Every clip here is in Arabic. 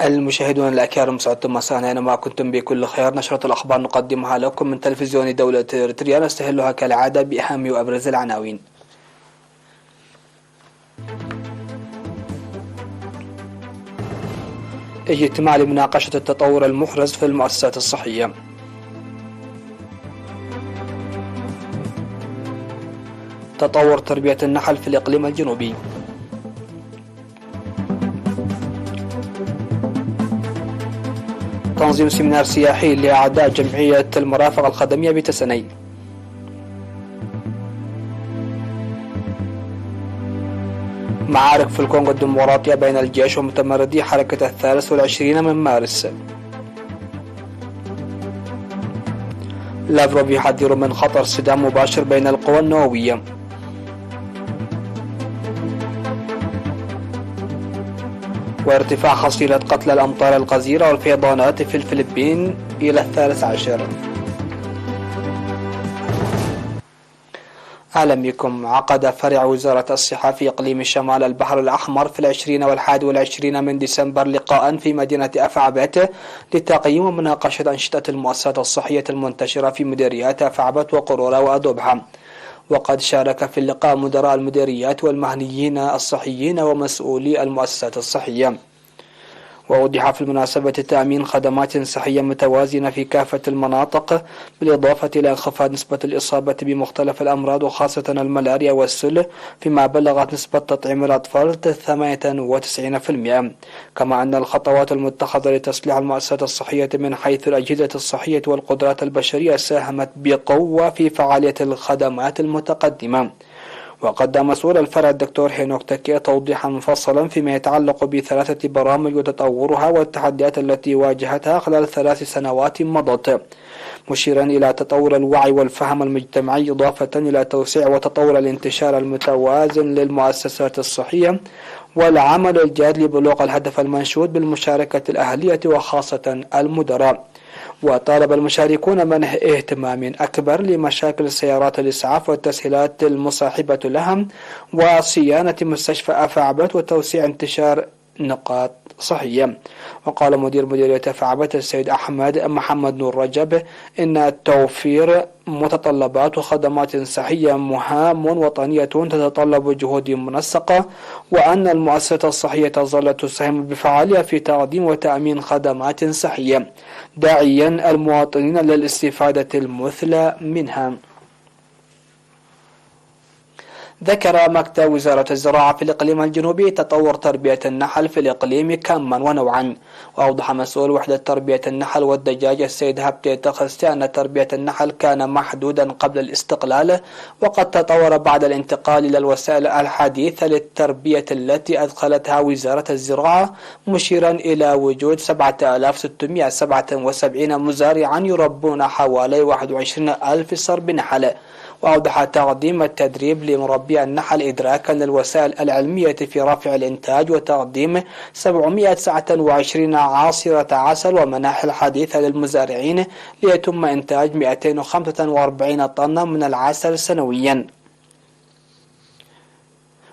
المشاهدون الأكارم، سعدتم مساء أينما كنتم بكل خير. نشرة الأخبار نقدمها لكم من تلفزيون دولة إريتريا، نستهلها كالعادة بأهم وأبرز العناوين. اجتماع لمناقشة التطور المحرز في المؤسسات الصحية. تطور تربية النحل في الإقليم الجنوبي. تنظيم سيمينار سياحي لأعضاء جمعية المرافق الخدمية بتسني. معارك في الكونغو الديمقراطية بين الجيش ومتمردي حركة 23 من مارس. لافروف يحذر من خطر صدام مباشر بين القوى النووية. وارتفاع حصيلة قتلى الأمطار الغزيرة والفيضانات في الفلبين إلى 13. أهلا بكم. عقد فرع وزارة الصحة في إقليم شمال البحر الأحمر في 20 و21 من ديسمبر لقاء في مدينة أفعبت لتقييم ومناقشة أنشطة المؤسسات الصحية المنتشرة في مديريات أفعبت وقرورة وأدوبها. وقد شارك في اللقاء مدراء المديريات والمهنيين الصحيين ومسؤولي المؤسسات الصحية. ووضح في المناسبة تأمين خدمات صحية متوازنة في كافة المناطق، بالإضافة إلى انخفاض نسبة الإصابة بمختلف الأمراض وخاصة الملاريا والسل، فيما بلغت نسبة تطعيم الأطفال 98%. كما أن الخطوات المتخذة لتصليح المؤسسات الصحية من حيث الأجهزة الصحية والقدرات البشرية ساهمت بقوة في فعالية الخدمات المتقدمة. وقدم مسؤول الفرع الدكتور هينوك تكيه توضيحا مفصلا فيما يتعلق بثلاثة برامج وتطورها والتحديات التي واجهتها خلال 3 سنوات مضت، مشيرا إلى تطور الوعي والفهم المجتمعي، إضافة إلى توسيع وتطور الانتشار المتوازن للمؤسسات الصحية والعمل الجاد لبلوغ الهدف المنشود بالمشاركة الأهلية وخاصة المدراء. وطالب المشاركون منح اهتمام أكبر لمشاكل سيارات الإسعاف والتسهيلات المصاحبة لها وصيانة مستشفى أفعبت وتوسيع انتشار نقاط صحية. وقال مدير مديرية أفعبت السيد أحمد محمد نور رجب إن توفير متطلبات وخدمات صحية مهام وطنية تتطلب جهود منسقة، وأن المؤسسة الصحية تظل تساهم بفعالية في تقديم وتأمين خدمات صحية، داعيا المواطنين للاستفادة المثلى منها. ذكر مكتب وزارة الزراعة في الإقليم الجنوبي تطور تربية النحل في الإقليم كما ونوعا. وأوضح مسؤول وحدة تربية النحل والدجاج السيد هبتي تخستي أن تربية النحل كان محدودا قبل الاستقلال، وقد تطور بعد الانتقال إلى الوسائل الحديثة للتربية التي أدخلتها وزارة الزراعة، مشيرا إلى وجود 7677 مزارعا يربون حوالي 21,000 صرب نحل. وأوضح تقديم التدريب لمربي النحل إدراكا للوسائل العلمية في رفع الإنتاج وتقديم 729 عاصرة عسل ومناحل حديثة للمزارعين ليتم إنتاج 245 طن من العسل سنويا.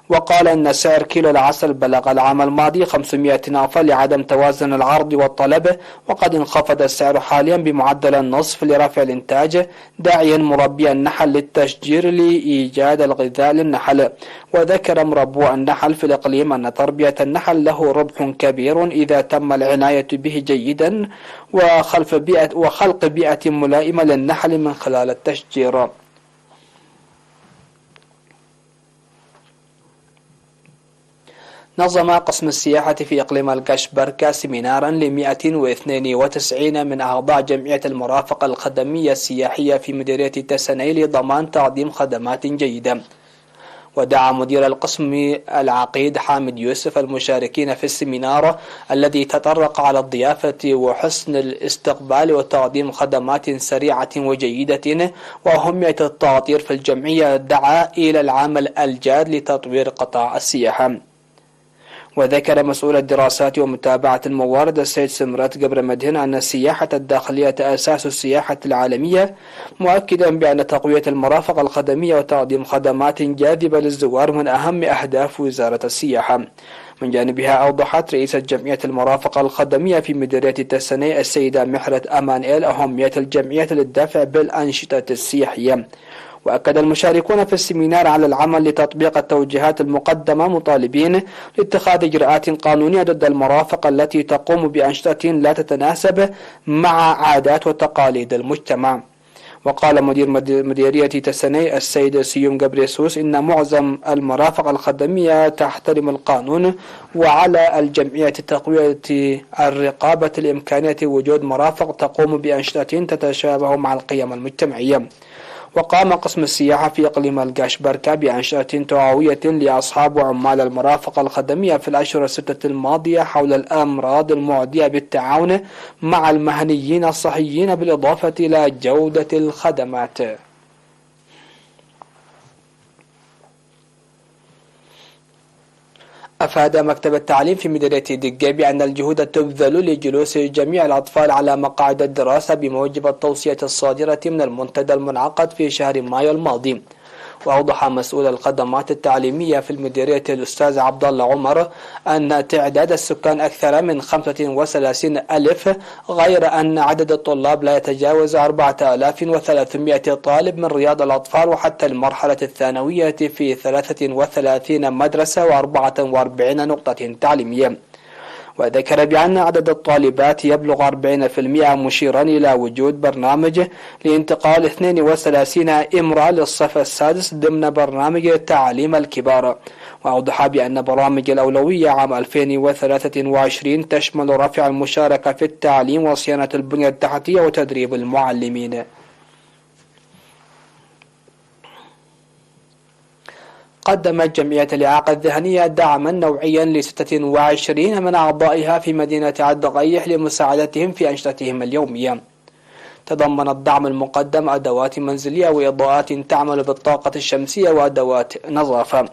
وقال أن سعر كيلو العسل بلغ العام الماضي 500 نافة لعدم توازن العرض والطلب، وقد انخفض السعر حاليا بمعدل النصف لرفع الإنتاج، داعيا مربي النحل للتشجير لإيجاد الغذاء للنحل. وذكر مربو النحل في الإقليم أن تربية النحل له ربح كبير إذا تم العناية به جيدا وخلق بيئة ملائمة للنحل من خلال التشجير. نظم قسم السياحة في إقليم الكشبركة سيمينارا ل192 من أعضاء جمعية المرافق الخدمية السياحية في مديرية تسني لضمان تقديم خدمات جيدة. ودعا مدير القسم العقيد حامد يوسف المشاركين في السيمينار الذي تطرق على الضيافة وحسن الاستقبال وتقديم خدمات سريعة وجيدة وأهمية التأطير في الجمعية، دعا إلى العمل الجاد لتطوير قطاع السياحة. وذكر مسؤول الدراسات ومتابعة الموارد السيد سمرات قبر مدهن أن السياحة الداخلية أساس السياحة العالمية، مؤكدا بأن تقوية المرافق الخدمية وتقديم خدمات جاذبة للزوار من أهم أهداف وزارة السياحة. من جانبها أوضحت رئيسة جمعية المرافقة الخدمية في مديرية تسني السيدة محرة أمانيل أهمية الجمعية للدفع بالأنشطة السياحية. وأكد المشاركون في السيمينار على العمل لتطبيق التوجيهات المقدمة مطالبين لاتخاذ إجراءات قانونية ضد المرافق التي تقوم بأنشطة لا تتناسب مع عادات وتقاليد المجتمع. وقال مدير مديرية تسني السيد سيوم جبريسوس إن معظم المرافق الخدمية تحترم القانون، وعلى الجمعية تقوية الرقابة لإمكانية وجود مرافق تقوم بأنشطة تتشابه مع القيم المجتمعية. وقام قسم السياحة في إقليم القاشبركة بأنشطة توعوية لأصحاب وعمال المرافق الخدمية في الأشهر الستة الماضية حول الأمراض المعدية بالتعاون مع المهنيين الصحيين بالإضافة إلى جودة الخدمات. أفاد مكتب التعليم في مديرية دقة بأن الجهود تبذل لجلوس جميع الأطفال على مقاعد الدراسة بموجب التوصية الصادرة من المنتدى المنعقد في شهر مايو الماضي. وأوضح مسؤول الخدمات التعليمية في المديرية الأستاذ عبد الله عمر أن تعداد السكان أكثر من 35,000، غير أن عدد الطلاب لا يتجاوز 4300 طالب من رياض الأطفال وحتى المرحلة الثانوية في 33 مدرسة و44 نقطة تعليمية. وذكر بأن عدد الطالبات يبلغ 40%، مشيرا إلى وجود برنامج لانتقال 32 امرأة للصف السادس ضمن برنامج تعليم الكبار. وأوضح بأن برامج الأولوية عام 2023 تشمل رفع المشاركة في التعليم وصيانة البنية التحتية وتدريب المعلمين. قدمت جمعية الإعاقة الذهنية دعما نوعيا ل26 من أعضائها في مدينة الدقيح لمساعدتهم في أنشطتهم اليومية. تضمن الدعم المقدم أدوات منزلية وإضاءات تعمل بالطاقة الشمسية وأدوات نظافة.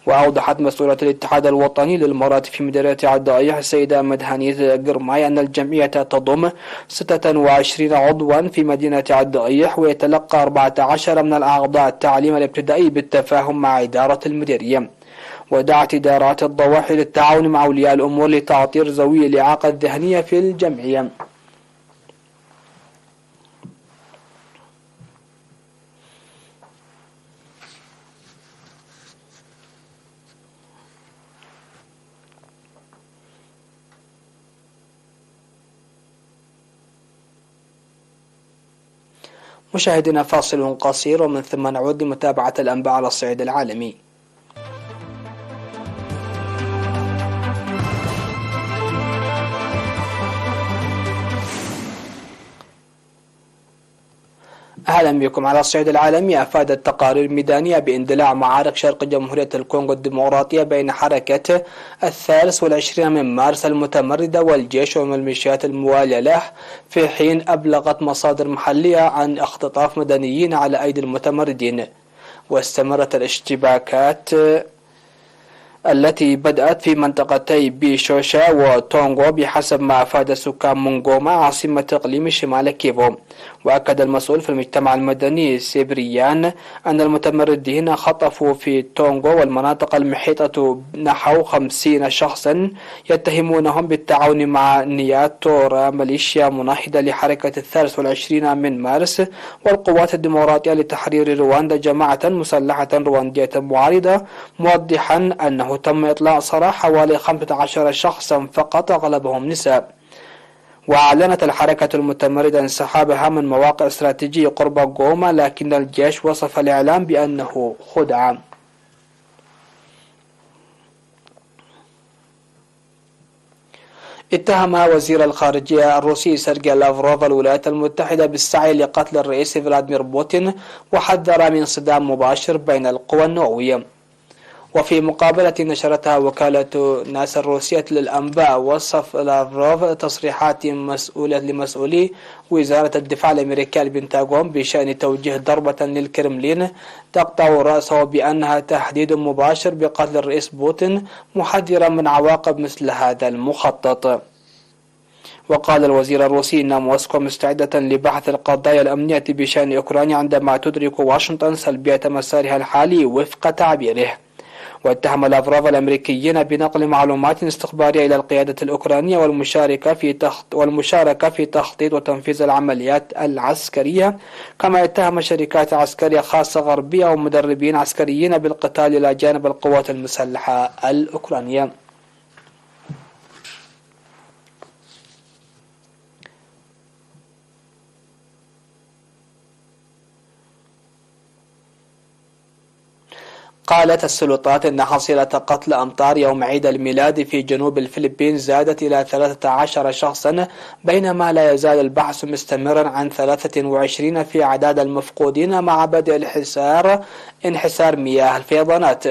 وأوضحت مسؤولة الاتحاد الوطني للمرأة في مديرية الدقيح السيدة مدهانية قرماي أن الجمعية تضم 26 عضوا في مدينة الدقيح، ويتلقى 14 من الأعضاء التعليم الابتدائي بالتفاهم مع إدارة المديرية. ودعت إدارات الضواحي للتعاون مع أولياء الأمور لتعطير ذوي الإعاقة الذهنية في الجمعية. مشاهدينا فاصل قصير ومن ثم نعود لمتابعة الأنباء على الصعيد العالمي. أهلا بكم. على الصعيد العالمي، أفادت تقارير ميدانية باندلاع معارك شرق جمهورية الكونغو الديمقراطية بين حركة 23 من مارس المتمردة والجيش والميليشيات الموالية له، في حين أبلغت مصادر محلية عن اختطاف مدنيين على أيدي المتمردين. واستمرت الاشتباكات التي بدأت في منطقتي بيشوشا وتونغو بحسب ما أفاد سكان مونغوما عاصمة إقليم شمال كيفو. وأكد المسؤول في المجتمع المدني سيبريان أن المتمردين خطفوا في تونغو والمناطق المحيطة نحو 50 شخصا يتهمونهم بالتعاون مع نياتورا ميليشيا مناهضة لحركة 23 من مارس والقوات الديمقراطية لتحرير رواندا، جماعة مسلحة رواندية معارضة، موضحا أنه تم إطلاق سراح حوالي 15 شخصا فقط، أغلبهم نساء. وأعلنت الحركة المتمردة انسحابها من مواقع استراتيجية قرب غوما، لكن الجيش وصف الإعلام بأنه خدعة. اتهم وزير الخارجية الروسي سيرجي لافروف الولايات المتحدة بالسعي لقتل الرئيس فلاديمير بوتين، وحذر من صدام مباشر بين القوى النووية. وفي مقابلة نشرتها وكالة ناس الروسية للأنباء، وصف لافروف تصريحات لمسؤولي وزارة الدفاع الأمريكية البنتاغون بشأن توجيه ضربة للكرملين تقطع رأسه بأنها تهديد مباشر بقتل الرئيس بوتين، محذرا من عواقب مثل هذا المخطط. وقال الوزير الروسي إن موسكو مستعدة لبحث القضايا الأمنية بشأن أوكرانيا عندما تدرك واشنطن سلبية مسارها الحالي وفق تعبيره. واتهم لافروف الأمريكيين بنقل معلومات استخبارية إلى القيادة الأوكرانية والمشاركة في تخطيط وتنفيذ العمليات العسكرية، كما اتهم شركات عسكرية خاصة غربية ومدربين عسكريين بالقتال إلى جانب القوات المسلحة الأوكرانية. قالت السلطات إن حصيلة قتل أمطار يوم عيد الميلاد في جنوب الفلبين زادت إلى 13 شخصا، بينما لا يزال البحث مستمرا عن 23 في أعداد المفقودين مع بدء انحسار مياه الفيضانات.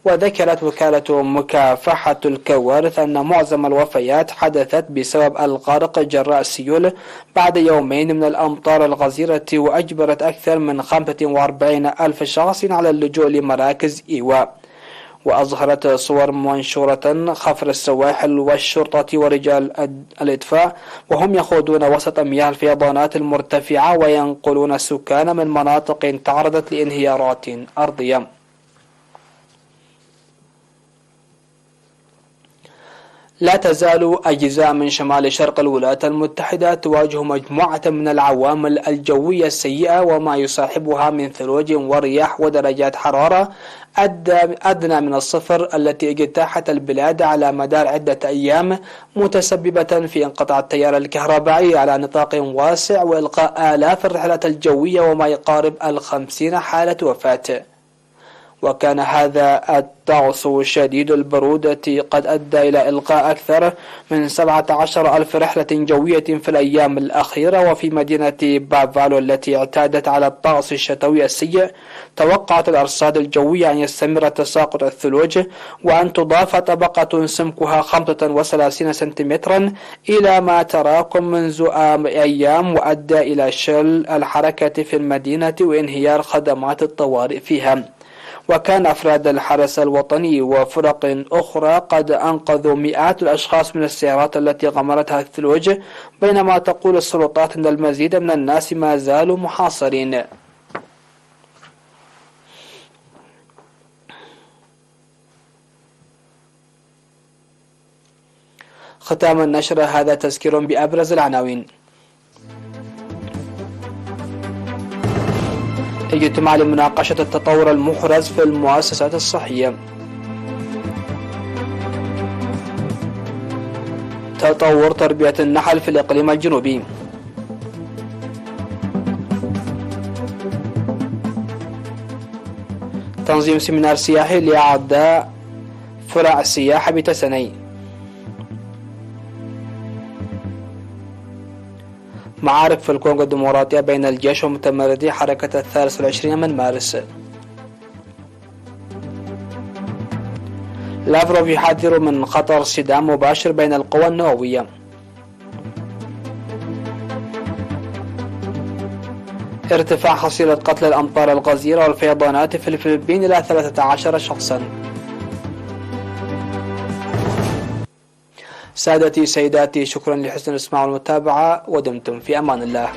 وذكرت وكالة مكافحة الكوارث أن معظم الوفيات حدثت بسبب الغرق جراء السيول بعد يومين من الأمطار الغزيرة، وأجبرت أكثر من 45 ألف شخص على اللجوء لمراكز إيواء. وأظهرت صور منشورة خفر السواحل والشرطة ورجال الإطفاء وهم يخوضون وسط مياه الفيضانات المرتفعة وينقلون السكان من مناطق تعرضت لانهيارات أرضية. لا تزال أجزاء من شمال شرق الولايات المتحدة تواجه مجموعة من العوامل الجوية السيئة وما يصاحبها من ثلوج ورياح ودرجات حرارة أدنى من الصفر التي اجتاحت البلاد على مدار عدة أيام، متسببة في انقطاع التيار الكهربائي على نطاق واسع وإلغاء آلاف الرحلات الجوية وما يقارب 50 حالة وفاة. وكان هذا الطقس شديد البرودة قد أدى إلى إلغاء أكثر من 17 ألف رحلة جوية في الأيام الأخيرة. وفي مدينة بافالو التي اعتادت على الطقس الشتوي السيء، توقعت الأرصاد الجوية أن يستمر تساقط الثلوج وأن تضاف طبقة سمكها 35 سنتيمترا إلى ما تراكم منذ أيام، وأدى إلى شل الحركة في المدينة وانهيار خدمات الطوارئ فيها. وكان أفراد الحرس الوطني وفرق أخرى قد أنقذوا مئات الأشخاص من السيارات التي غمرتها الثلوج، بينما تقول السلطات أن المزيد من الناس ما زالوا محاصرين. ختام النشر هذا تذكير بأبرز العناوين. اجتماع لمناقشة التطور المحرز في المؤسسات الصحية. تطور تربية النحل في الإقليم الجنوبي. تنظيم سيمينار سياحي لأعضاء فرع السياحة بتسني. معارك في الكونغو الديمقراطية بين الجيش ومتمردي حركة 23 من مارس. لافروف يحذر من خطر صدام مباشر بين القوى النووية. ارتفاع حصيلة قتل الأمطار الغزيرة والفيضانات في الفلبين إلى 13 شخصا. سادتي سيداتي، شكرا لحسن الإسماع والمتابعة، ودمتم في أمان الله.